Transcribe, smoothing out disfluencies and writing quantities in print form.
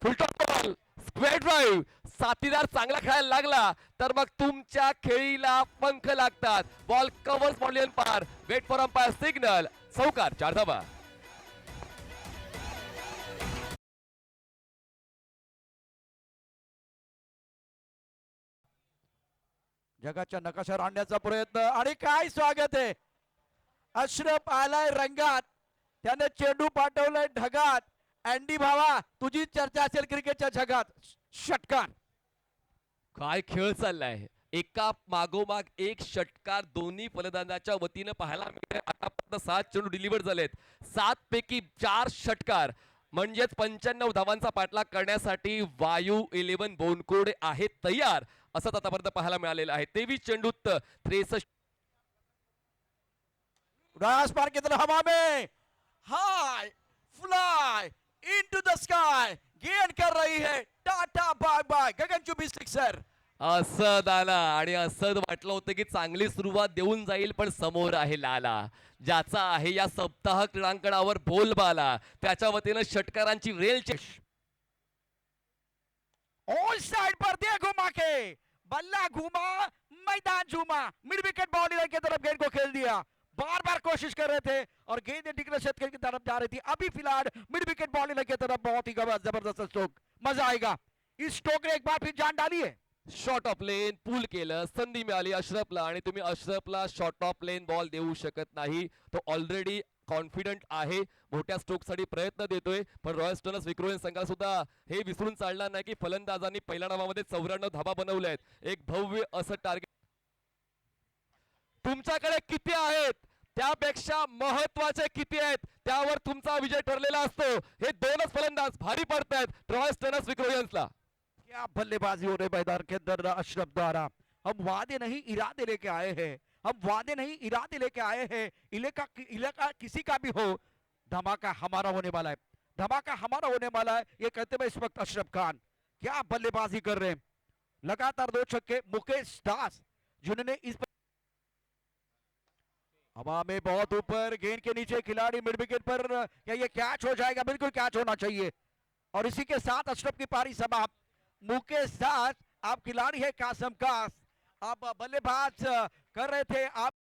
फुलटॉप ball, square drive. साथीदार चांगला खेळायला लागला तर मग तुमच्या खेळीला पंख लागतात. बॉल कव्हर्स बाउंड्री पार. Wait for umpire signal. चौकार, 4 धावा. जगाच्या नकाशावर आणण्याचा प्रयत्न आणि काय स्वागत आहे. अशरफ आलाय रंगात, त्याने चेंडू पाठवलाय ढगात. अँडी भावा, तुझी चर्चा असेल क्रिकेटच्या जगात. षटकार. काय खेळ चाललाय. एका मागोमाग एक षटकार दोन्ही फलंदाजाच्या वतीनं पाहायला मिळते. आतापर्यंत 7 चेंडू डिलिव्हर झालेत. 7 पैकी 4 षटकार, म्हणजेच 95 धावांचा पाठलाग करण्यासाठी वायू 11 बोनकोडे आहेत तयार, असंच आतापर्यंत पाहायला मिळालेलं आहे. 23 चेंडूत 63. उडास मार के तरफ हवा में, high fly into the sky, गेंद कर रही है टाटा बाय बाय. गगनचुंबी सिक्सर. असद आला आणि असद वाटलं होतं की चांगली सुरुवात देऊन जाईल, पण समोर आहे लाला, ज्याचा आहे या सप्ताह क्रीडांगणावर बोलबाला. त्याच्या वतीनं षटकारांची रेल ऑल साइड पर दे घुमा के, बल्ला घूमा, मैदान झूमा. मिड विकेट बाउंड्री की तरफ गेंद को खेल दिया. बार बार कोशिश कर रहे थे और गेंद डिग्रेशन की तरफ जा रही थी. अभी फिलहाल मिड विकेट बाउंड्री की तरफ बहुत ही जबरदस्त स्ट्रोक. मजा आएगा. इस स्ट्रोक ने एक बार फिर जान डाली है. शॉर्ट ऑफ लेन पूल केलं. संधी मिळाली अशरफला आणि तुम्ही अशरफला शॉर्ट ऑफ लेन बॉल देऊ शकत नाही. तो ऑलरेडी कॉन्फिडंट आहे, मोठ्या स्ट्रोकसाठी प्रयत्न देतोय. पण रॉयल स्टर्नर्स विक्रोयन संघाला सुद्धा हे विसरून चालणार नाही की फलंदाजांनी पहिल्या डावामध्ये 94 धावा बनवल्या आहेत. एक भव्य असं टार्गेट तुमच्याकडे किती आहेत त्यापेक्षा महत्वाचे किती आहेत त्यावर तुमचा विजय ठरलेला असतो. हे दोनच फलंदाज भारी पडतायत रॉयल स्टर्नर्स विक्रोयन्सला. क्या बल्लेबाजी हो रही मैदान के अंदर अशरफ द्वारा. हम वादे नहीं इरादे लेके आए हैं. हम वादे नहीं इरादे लेके आए हैं. इलाका किसी का भी हो, धमाका हमारा होने वाला है. धमाका हमारा होने वाला है, ये कहते हुए इस वक्त अशरफ खान क्या बल्लेबाजी कर रहे हैं. लगातार 2 छक्के. मुकेश दास जिन्होंने इस हवा में बहुत ऊपर, गेंद के नीचे खिलाड़ी मिड विकेट पर. क्या ये कैच हो जाएगा? बिल्कुल कैच होना चाहिए. और इसी के साथ अशरफ की पारी समाप्त. मुकेश दास, आप खिलाड़ी है कासम कास, आप बल्लेबाज कर रहे थे. आप